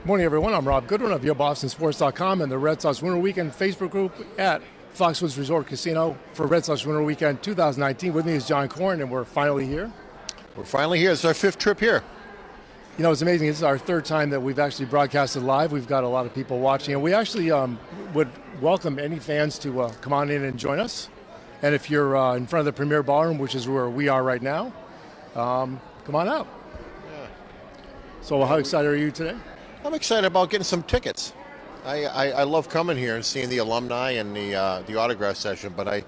Morning, everyone. I'm Rob Goodwin of YoBostonSports.com and the Red Sox Winter Weekend Facebook group at Foxwoods Resort Casino for Red Sox Winter Weekend 2019. With me is John Corn, and we're finally here. We're finally here. It's our 5th trip here. You know, it's amazing. This is our 3rd time that we've actually broadcasted live. We've got a lot of people watching, and we actually would welcome any fans to come on in and join us. And if you're in front of the Premier Ballroom, which is where we are right now, come on out. Yeah. So how excited are you today? I'm excited about getting some tickets. I love coming here and seeing the alumni and the autograph session, but I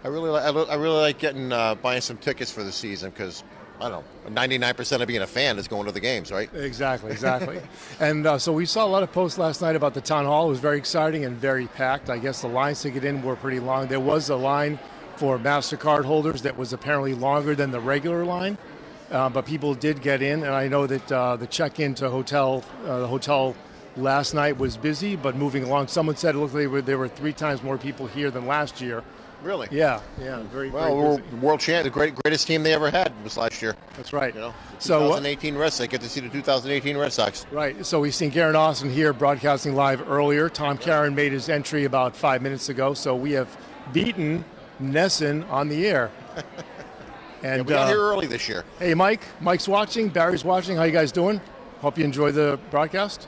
really like getting buying some tickets for the season because I don't know, 99% of being a fan is going to the games, right? Exactly. And so we saw a lot of posts last night about the town hall. It was very exciting and very packed. I guess the lines to get in were pretty long. There was a line for MasterCard holders that was apparently longer than the regular line. But people did get in, and I know that the check-in to the hotel last night was busy, but moving along. Someone said it looked like there were 3 times more people here than last year. Really? Yeah, very busy. World champ, the greatest team they ever had was last year. That's right. You know, 2018 Red Sox. Get to see the 2018 Red Sox. Right. So we've seen Garen Austin here broadcasting live earlier. Tom Caron made his entry about 5 minutes ago. So we have beaten Nesson on the air. And we got here early this year. Hey, Mike. Mike's watching. Barry's watching. How you guys doing? Hope you enjoy the broadcast.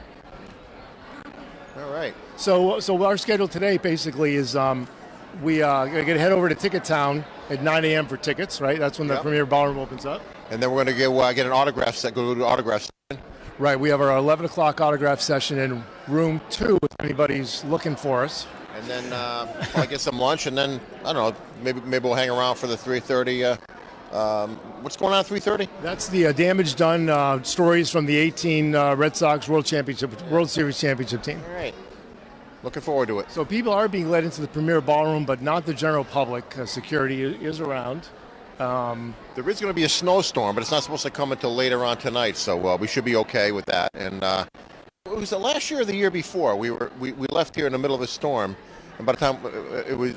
All right. So our schedule today basically is we going to head over to Ticket Town at 9 a.m. for tickets, right? That's when the Premier Ballroom opens up. And then we're going to get an autograph set. Go to the autograph session. Right. We have our 11 o'clock autograph session in room 2 if anybody's looking for us. And then I'll get some lunch, and then I don't know. Maybe we'll hang around for the 3:30. What's going on at 3:30? That's the damage done stories from the 18 Red Sox World Series championship team. All right. Looking forward to it. So people are being led into the Premier Ballroom, but not the general public. Security is around. There is going to be a snowstorm, but it's not supposed to come until later on tonight, so we should be okay with that. And was it last year or the year before? We left here in the middle of a storm, and by the time it was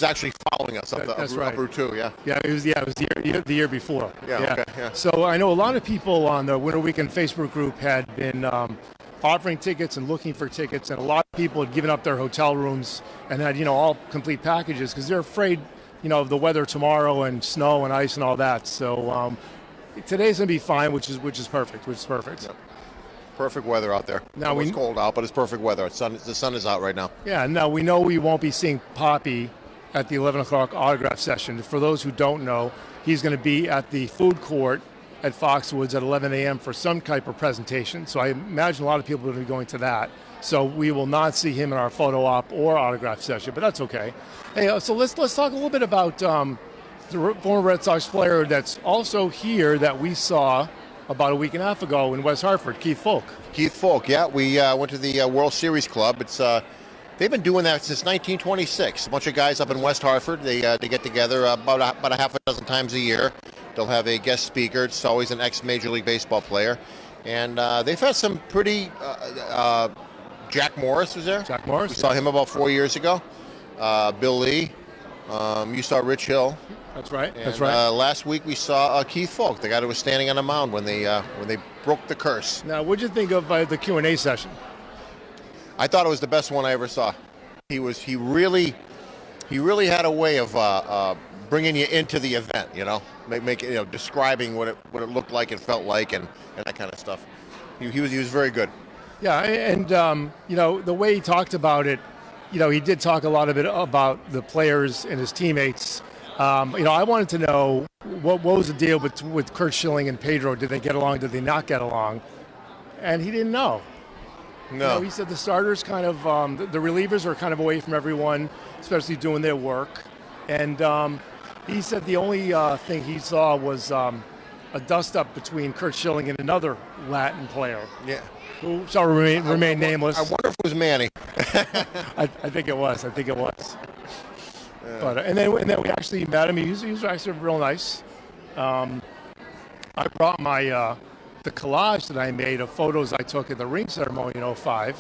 actually following us up Route 2, yeah. Yeah, it was the year before. Yeah. Okay, yeah. So I know a lot of people on the Winter Weekend Facebook group had been offering tickets and looking for tickets, and a lot of people had given up their hotel rooms and had all complete packages because they're afraid of the weather tomorrow and snow and ice and all that. So today's gonna be fine, which is perfect. Yep. Perfect weather out there. Now it's cold out, but it's perfect weather. The sun is out right now. Yeah. Now we know we won't be seeing Poppy at the 11 o'clock autograph session. For those who don't know, he's going to be at the food court at Foxwoods at 11 a.m. for some type of presentation. So I imagine a lot of people are going to be going to that. So we will not see him in our photo op or autograph session, but that's okay. Hey, so let's talk a little bit about the former Red Sox player that's also here that we saw about a week and a half ago in West Hartford, Keith Folk. Keith Folk, yeah. We went to the World Series Club. It's they've been doing that since 1926. A bunch of guys up in West Hartford. They get together about a half a dozen times a year. They'll have a guest speaker. It's always an ex-Major League Baseball player. And they've had some pretty... Jack Morris was there. Jack Morris. We saw him about 4 years ago. Bill Lee. You saw Rich Hill. That's right. And, last week we saw Keith Folk, the guy that was standing on the mound when they broke the curse. Now, what did you think of the Q&A session? I thought it was the best one I ever saw. He really had a way of bringing you into the event. Describing what it looked like and felt like and that kind of stuff. He was very good. Yeah, and the way he talked about it, he did talk a lot of it about the players and his teammates. I wanted to know what was the deal with Curt Schilling and Pedro? Did they get along? Did they not get along? And he didn't know. No. He said the starters kind of, the relievers are kind of away from everyone, especially doing their work. And he said the only thing he saw was a dust-up between Curt Schilling and another Latin player. Yeah. Who shall remain nameless. I wonder if it was Manny. I think it was. But and then we actually met him. He was actually real nice. I brought my the collage that I made of photos I took at the ring ceremony in '05,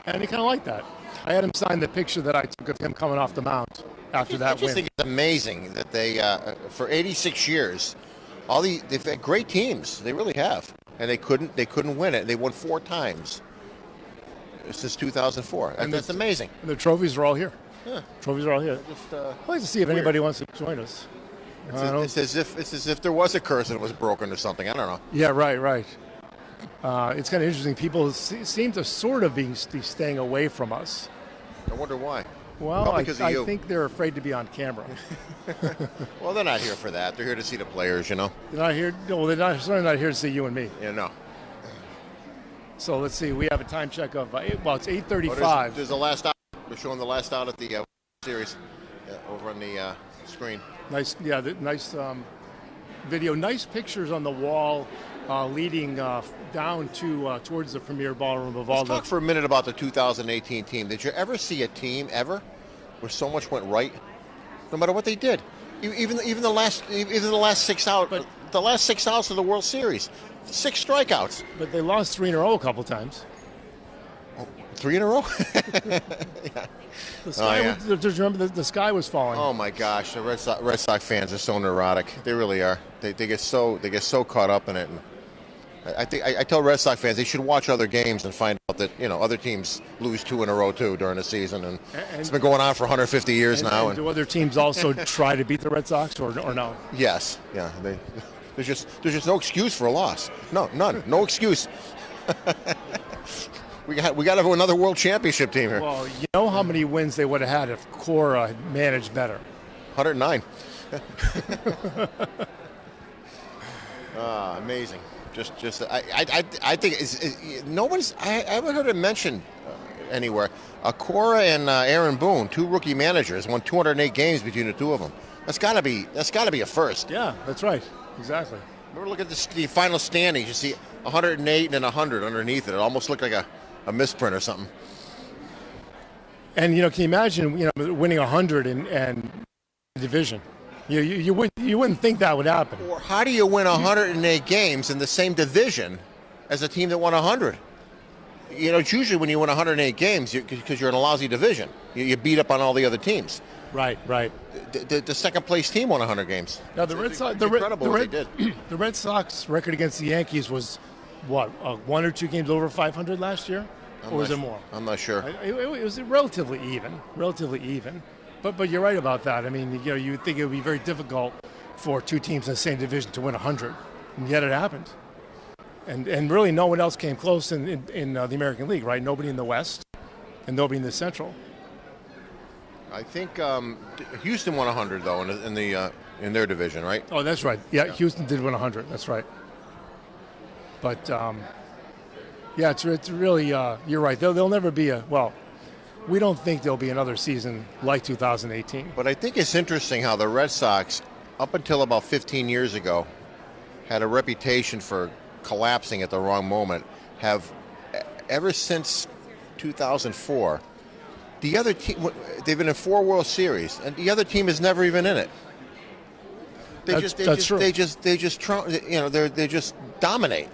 and he kind of liked that. I had him sign the picture that I took of him coming off the mound after that win. I just think it's amazing that they, for 86 years, they've had great teams. They really have. and they couldn't win it. They won 4 times since 2004. And that's amazing. And the trophies are all here. Yeah. Trophies are all here. I'd like to see if anybody wants to join us. It's as if there was a curse and it was broken or something. I don't know. Yeah, right. It's kind of interesting. People seem to sort of be staying away from us. I wonder why. Well, I think they're afraid to be on camera. Well, they're not here for that. They're here to see the players, you know. They're not here. No, they're certainly not here to see you and me. Yeah, no. So let's see. We have a time check of it's 8:35. There's the last out. We're showing the last out at the series over on the screen. Nice, yeah, nice video. Nice pictures on the wall leading down to towards the premier ballroom of all. Let's talk for a minute about the 2018 team. Did you ever see a team where so much went right, no matter what they did? Even the last 6 out, the last 6 outs of the World Series, 6 strikeouts. But they lost 3 in a row a couple times. 3 in a row? Yeah. The sky just remember the sky was falling. Oh my gosh, the Red Sox fans are so neurotic. They really are. They get so caught up in it. And I tell Red Sox fans they should watch other games and find out that other teams lose 2 in a row too during the season, and it's been going on for 150 years now. And do other teams also try to beat the Red Sox or no? Yes, yeah. There's just no excuse for a loss. No, none. No excuse. We got to have another World Championship team here. Well, you know how many wins they would have had if Cora had managed better? 109. Amazing. I think I haven't heard it mentioned anywhere. Cora and Aaron Boone, 2 rookie managers, won 208 games between the 2 of them. That's got to be a first. Yeah, that's right. Exactly. We're looking at the final standings. You see 108 and then 100 underneath it. It almost looked like a misprint or something. And can you imagine winning 100 and division? You wouldn't think that would happen. Or how do you win 108 games in the same division as a team that won 100? It's usually when you win 108 games because you're in a lousy division. You beat up on all the other teams. Right. The second place team won 100 games. Now the Red Sox, the Red Sox record against the Yankees was what 1 or 2 games over 500 last year, or was it more? I'm not sure. It was relatively even. But you're right about that. I mean, you would think it would be very difficult for 2 teams in the same division to win 100, and yet it happened. And really, no one else came close in the American League, right? Nobody in the West, and nobody in the Central. I think Houston won 100 though in their division, right? Oh, that's right. Yeah, Houston did win 100. That's right. But it's really you're right. There'll never be we don't think there'll be another season like 2018. But I think it's interesting how the Red Sox, up until about 15 years ago, had a reputation for collapsing at the wrong moment. Have ever since 2004. The other team, they've been in 4 World Series, and the other team is never even in it. They just dominate.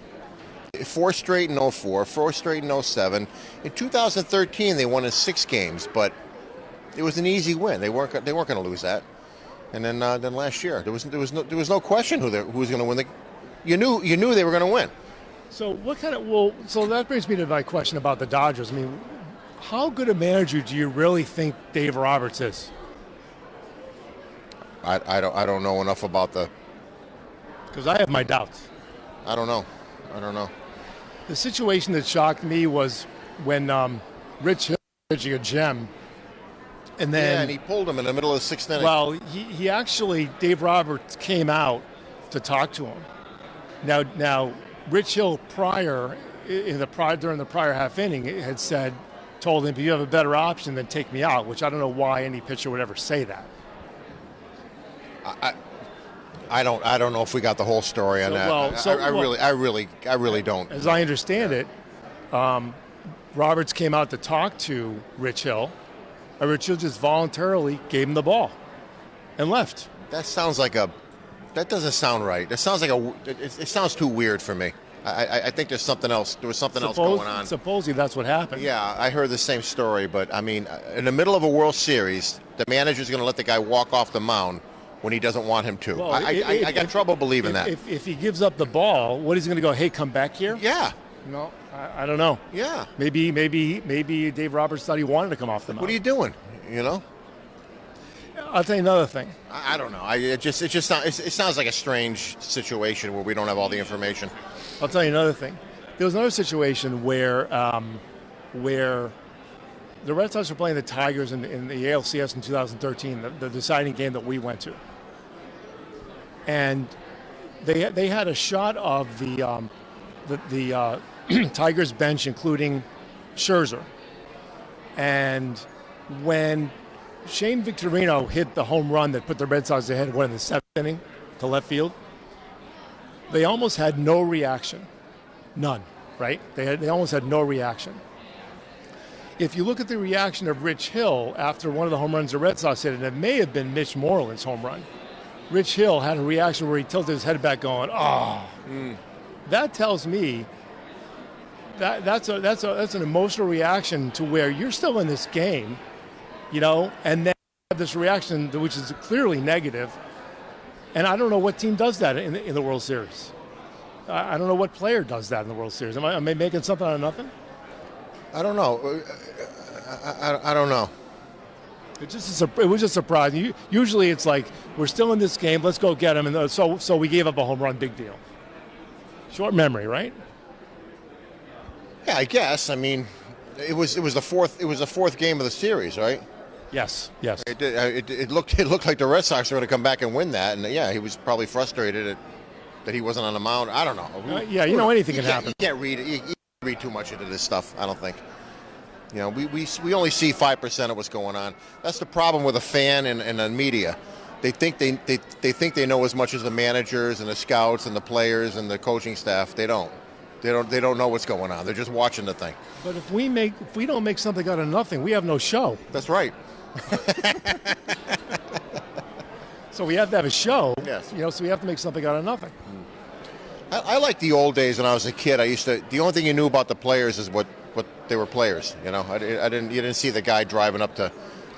4 straight in 04, 4 straight in 07. In 2013, they won in 6 games, but it was an easy win. They weren't going to lose that. And then last year, there was no question who was going to win. You knew they were going to win. So so that brings me to my question about the Dodgers. I mean, how good a manager do you really think Dave Roberts is? I don't know enough about because I have my doubts. I don't know. The situation that shocked me was when Rich Hill was pitching a gem, and then and he pulled him in the middle of the 6th inning. Well, he actually Dave Roberts came out to talk to him. Now Rich Hill during the prior half inning had told him, if you have a better option, then take me out, which I don't know why any pitcher would ever say that. I don't know if we got the whole story on that. I really don't. As I understand it, Roberts came out to talk to Rich Hill, and Rich Hill just voluntarily gave him the ball and left. That doesn't sound right. It sounds too weird for me. I think there's something else. There was something else going on. Supposedly that's what happened. Yeah, I heard the same story, but I mean, in the middle of a World Series, the manager's going to let the guy walk off the mound when he doesn't want him to. Well, I got trouble believing that. If he gives up the ball, what is he going to go? Hey, come back here? Yeah. No, I don't know. Yeah. Maybe Dave Roberts thought he wanted to come off the mound. What are you doing? You know. I'll tell you another thing. I don't know. It sounds like a strange situation where we don't have all the information. I'll tell you another thing. There was another situation where the Red Sox were playing the Tigers in the ALCS in 2013, the deciding game that we went to, and they had a shot of the Tigers bench, including Scherzer, and when Shane Victorino hit the home run that put the Red Sox ahead in the seventh inning to left field, they almost had no reaction. None, right? They almost had no reaction. If you look at the reaction of Rich Hill after one of the home runs the Red Sox hit, and it may have been Mitch Moreland's home run, Rich Hill had a reaction where he tilted his head back going, oh. That tells me that's an emotional reaction to where you're still in this game, you know, and then have this reaction which is clearly negative. And I don't know what team does that in the World Series. I don't know what player does that in the World Series. Am I making something out of nothing? I don't know. I don't know. It was just surprising. Usually it's like, we're still in this game, let's go get them. And so we gave up a home run, big deal. Short memory, right? Yeah, I guess. I mean, it was the fourth game of the series, right? Yes. It looked like the Red Sox were going to come back and win that, and yeah, he was probably frustrated that he wasn't on the mound. I don't know. Anything can happen. You can't read it. You can't read too much into this stuff, I don't think. You know, we only see 5% of what's going on. That's the problem with a fan and the media. They think they know as much as the managers and the scouts and the players and the coaching staff. They don't. They don't know what's going on. They're just watching the thing. But if we don't make something out of nothing, we have no show. That's right. So we have to have a show. Yes. You know, so we have to make something out of nothing. I like the old days when I was a kid. The only thing you knew about the players is what they were players. You know, you didn't see the guy driving up to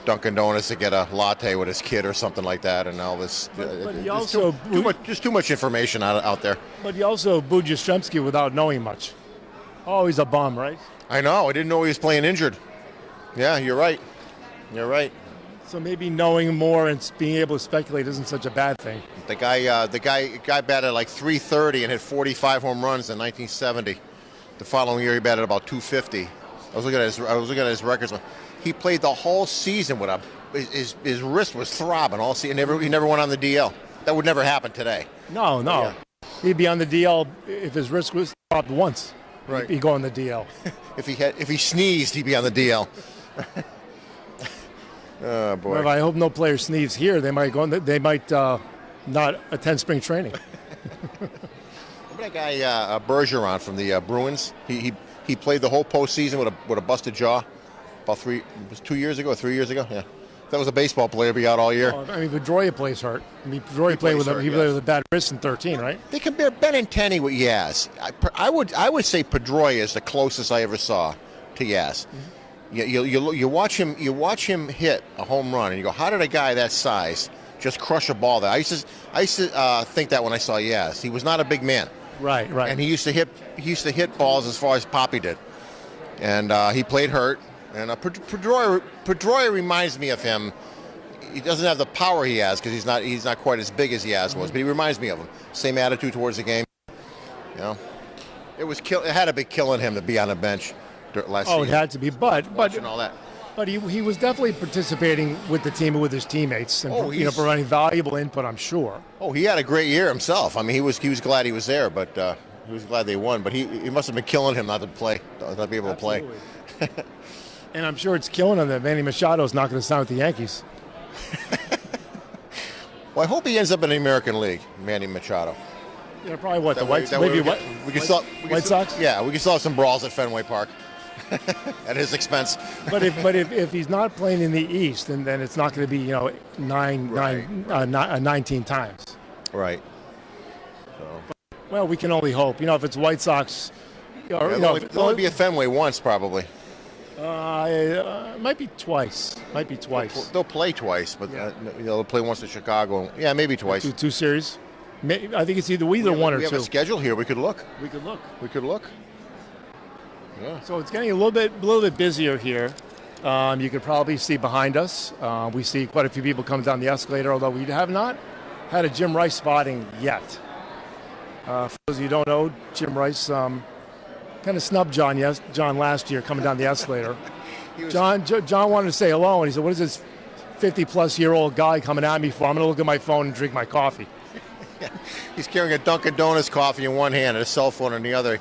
Dunkin' Donuts to get a latte with his kid or something like that, and all this. But he also too much information out there. But he also booed Yastrzemski without knowing much. Oh, he's a bum, right? I know. I didn't know he was playing injured. Yeah, you're right. You're right. So maybe knowing more and being able to speculate isn't such a bad thing. The guy batted like .330 and hit 45 home runs in 1970. The following year, he batted about .250. I was looking at his records. He played the whole season with his wrist was throbbing all season. He never went on the DL. That would never happen today. No. Yeah. He'd be on the DL if his wrist was throbbed once. Right. He'd go on the DL. If he sneezed, he'd be on the DL. Oh boy! Well, I hope no player sneezes here. They might not attend spring training. Remember that guy Bergeron from the Bruins? He played the whole postseason with a busted jaw. About 2 years ago, 3 years ago. Yeah, if that was a baseball player, be out all year. I mean, Pedroia plays hurt. I mean, Pedroia played with a bad wrist in 13, right? They compare Benintendi with Yaz. I would say Pedroia is the closest I ever saw to Yaz. Mm-hmm. You watch him hit a home run, and you go, how did a guy that size just crush a ball there? I used to think that when I saw Yaz. He was not a big man. Right. And he used to hit balls as far as Poppy did, and he played hurt. And Pedroia reminds me of him. He doesn't have the power he has because he's not quite as big as Yaz was, but he reminds me of him. Same attitude towards the game. You know, it had to be killing him to be on a bench last season. Oh, it had to be, but all that. But he was definitely participating with the team and with his teammates and providing valuable input, I'm sure. Oh, he had a great year himself. I mean, he was glad he was there, but he was glad they won. But he must have been killing him not to be able to play. And I'm sure it's killing him that Manny Machado's not going to sign with the Yankees. Well, I hope he ends up in the American League, Manny Machado. Yeah, probably what, White Sox? Yeah, we can still have some brawls at Fenway Park at his expense. But if he's not playing in the East, then it's not going to be 19 times. Right. So. Well, we can only hope. If it's White Sox, they'll only be at Fenway once probably. Might be twice. They'll play twice, but they'll play once in Chicago. Yeah, maybe twice. Two series. I think it's either one or two. We have a schedule here. We could look. We could look. Yeah. So it's getting a little bit busier here. You could probably see behind us. We see quite a few people coming down the escalator, although we have not had a Jim Rice spotting yet. For those of you who don't know, Jim Rice kind of snubbed John last year coming down the escalator. John wanted to say hello, and he said, "What is this 50-plus-year-old guy coming at me for? I'm going to look at my phone and drink my coffee." Yeah. He's carrying a Dunkin' Donuts coffee in one hand and a cell phone in the other.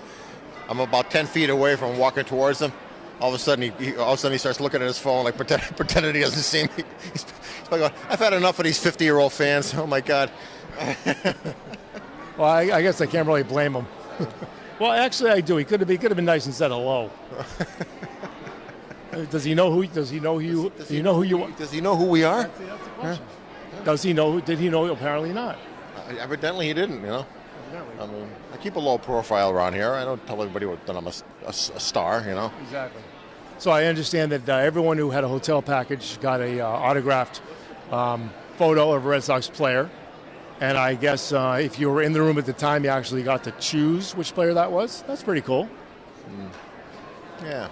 I'm about 10 feet away from him, walking towards him. All of a sudden, he starts looking at his phone, like pretending he doesn't see me. He's like, going, "I've had enough of these 50-year-old fans. Oh my God." Well, I guess I can't really blame him. Well, actually, I do. He could have been nice and said hello. Does he know who? Does he know who? Does he know who you are? Does he know who we are? That's the question. Does he know? Did he know? Apparently not. Evidently, he didn't. I mean, I keep a low profile around here. I don't tell everybody that I'm a star. Exactly. So I understand that everyone who had a hotel package got a autographed photo of a Red Sox player. And I guess if you were in the room at the time, you actually got to choose which player that was. That's pretty cool. Yeah.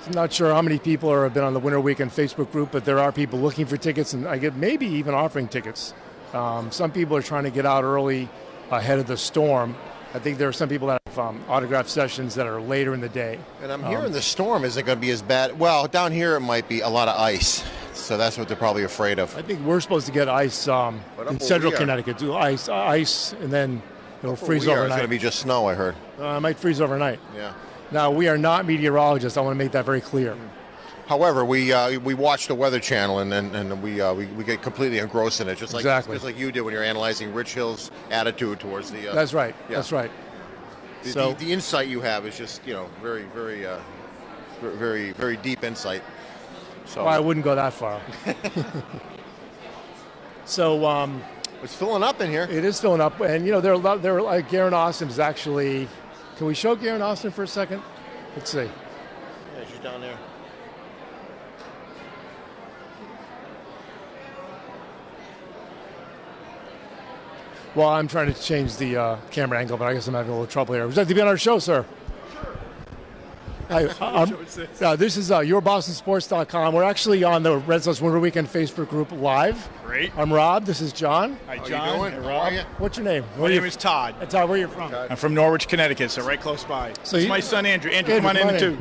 I'm not sure how many people have been on the Winter Weekend Facebook group, but there are people looking for tickets, and I get maybe even offering tickets. Some people are trying to get out early ahead of the storm. I think there are some people that have autograph sessions that are later in the day. And I'm hearing the storm isn't going to be as bad. Well, down here it might be a lot of ice. So that's what they're probably afraid of. I think we're supposed to get ice in central Connecticut. Do ice, and then it'll freeze overnight. It's going to be just snow, I heard. It might freeze overnight. Yeah. Now, we are not meteorologists. I want to make that very clear. However, we watch the Weather Channel and we get completely engrossed in it, just like you did when you're analyzing Rich Hill's attitude towards the. That's right. Yeah. That's right. The insight you have is just very very very deep insight. So well, I wouldn't go that far. So it's filling up in here. It is filling up, and there like Garen Austin is actually. Can we show Garen Austin for a second? Let's see. Yeah, she's down there. Well, I'm trying to change the camera angle, but I guess I'm having a little trouble here. Would you like to be on our show, sir? Hi, this is yourbostonsports.com. We're actually on the Red Sox Winter Weekend Facebook group live. Great. I'm Rob. This is John. Hi, John. How you doing? Hey, Rob. What's your name? My name is Todd. Todd, where are you from? I'm from Norwich, Connecticut, so right close by. So it's my son Andrew. Andrew, come on in too.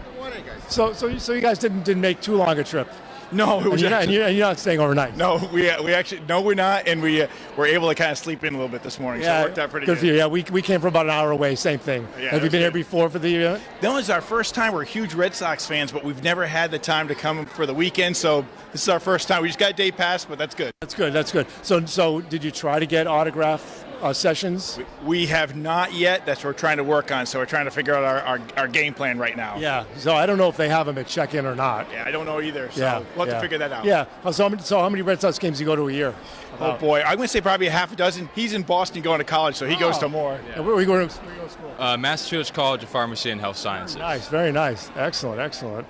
So you guys didn't make too long a trip. No, it was you're not staying overnight. No, we actually we're not, and we were able to kind of sleep in a little bit this morning. So it worked out pretty good. Good for you. Yeah, we came from about an hour away. Same thing. Yeah, Have you been here before for the event? No, it's our first time. We're huge Red Sox fans, but we've never had the time to come for the weekend. So this is our first time. We just got a day pass, but that's good. That's good. So did you try to get autograph sessions? We have not yet. That's what we're trying to work on. So we're trying to figure out our game plan right now. Yeah. So I don't know if they have them at check-in or not. Yeah, I don't know either. So we'll have to figure that out. Yeah. So how many Red Sox games do you go to a year? Oh boy, I'm going to say probably a half a dozen. He's in Boston going to college, so he goes to more. Yeah. Where are you going to school? Massachusetts College of Pharmacy and Health Sciences. Nice, very nice, excellent.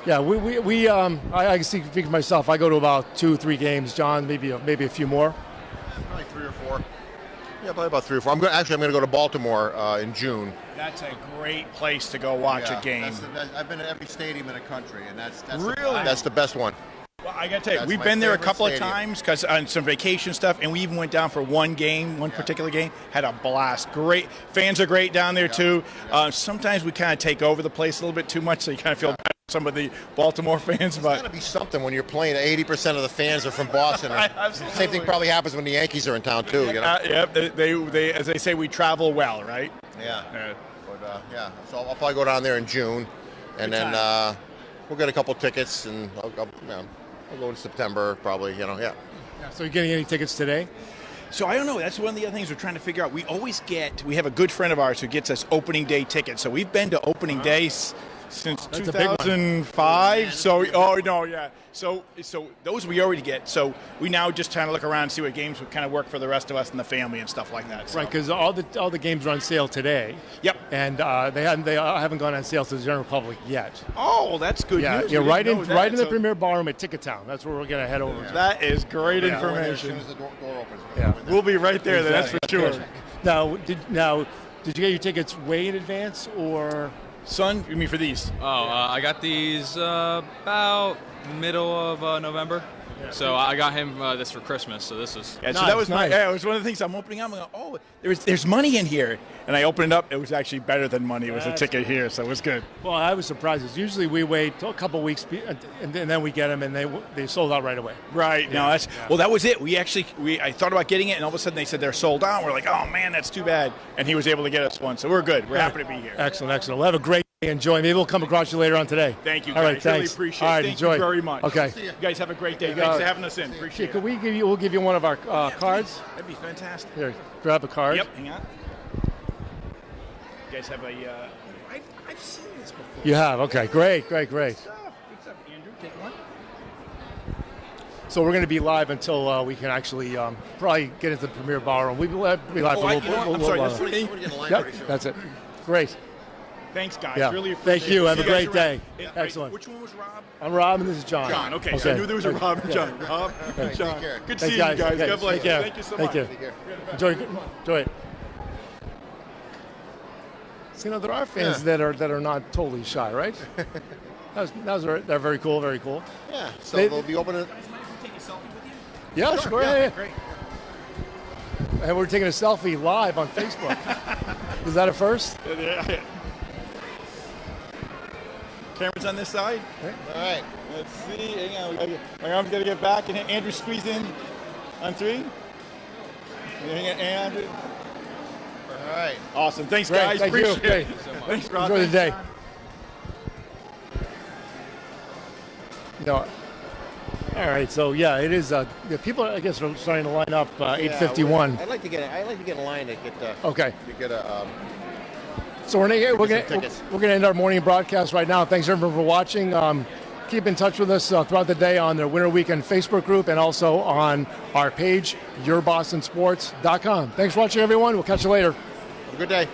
Yeah, I can speak for myself. I go to about 2-3 games. John, maybe a few more. Probably 3 or 4. Yeah, probably about 3 or 4. I'm going to go to Baltimore in June. That's a great place to go watch a game. I've been to every stadium in the country, and that's the best one. Well, I got to tell you, we've been there a couple of times because on some vacation stuff, and we even went down for one particular game. Had a blast. Great fans are great down there too. Sometimes we kind of take over the place a little bit too much, so you kind of feel bad for some of the Baltimore fans. But it's got to be something when you're playing. 80% of the fans are from Boston. Same thing probably happens when the Yankees are in town too. Yeah, they as they say, we travel well, right? Yeah. But so I'll probably go down there in June, and then we'll get a couple tickets, and I'll go in September probably. Yeah. So you're getting any tickets today? So I don't know. That's one of the other things we're trying to figure out. We have a good friend of ours who gets us opening day tickets. So we've been to opening days since That's a big one. 2005. So, oh no, yeah. So those we already get. So we now just trying to look around and see what games would kind of work for the rest of us and the family and stuff like that. So. Right, because all the games are on sale today. Yep. And they haven't gone on sale to the general public yet. Oh, that's good news. Yeah, We right didn't in know right that. in the So Premier Ballroom at Ticketown. That's where we're gonna head over to. That is great As information. soon as the door opens. Yeah. We'll be right there. That's for sure. Now, did you get your tickets way in advance or? Son, you mean for these? I got these about middle of November. So I got him this for Christmas. So this is. Yeah, so Nice, that was nice. it was one of the things I'm opening up. I'm going, oh, there's money in here, and I opened it up. It was actually better than money. It was a ticket here, so it was good. Well, I was surprised. It's usually we wait till a couple weeks and then we get them, and they sold out right away. Right. No, that's well. That was it. I thought about getting it, and all of a sudden they said they're sold out. We're like, oh man, that's too bad. And he was able to get us one, so we're good. We're happy to be here. Excellent. We'll have a great day. Enjoy. Maybe we'll come across you later on today. Thank you, All guys. right, thanks. Really appreciate it. All right, Thank enjoy. you very much. Okay. You guys have a great day. Thanks for having us in. Appreciate Could it. we'll give you one of our cards? That'd be fantastic. Here, grab a card. Yep. Hang on. You guys have a. I've seen this before. You have. Okay. Great. Good stuff, Andrew. Take one. So we're going to be live until we can actually probably get into the Premier Ballroom. We'll be live for a little I'm sorry. while. That's for me. I'm gonna get in line Yep, pretty soon. that's it. Great. Thanks, guys. Yeah. Really appreciate it. Thank you. Have a See guys great day. around. Excellent. Which one was Rob? I'm Rob, and this is John. John. Okay. So I knew there was a Rob and John. Rob and John. Take care. Good Thanks, seeing you guys. Okay, God bless take you. care. Thank you so Thank much. you. Take care. Enjoy it. So, there are fans that are not totally shy, right? They're very cool. Very cool. Yeah. So They- they'll be opening. Yeah, sure. Yeah. Great. And we're taking a selfie live on Facebook. Is that a first? Yeah. Cameras on this side. All right. Let's see. Hang on. My arm's got to get back. And Andrew squeeze in on three. And All right. awesome. Thanks, Great, guys. thank you. Appreciate Great. it. Thanks, Rob. Enjoy the day. All right. So yeah, it is. People, I guess, are starting to line up. 8:51. I'd like to get in line to get Okay. to get a. So we're some gonna tickets. end our morning broadcast right now. Thanks everyone for watching. Keep in touch with us throughout the day on the Winter Weekend Facebook group and also on our page, yourbostonsports.com. Thanks for watching, everyone. We'll catch you later. Have a good day.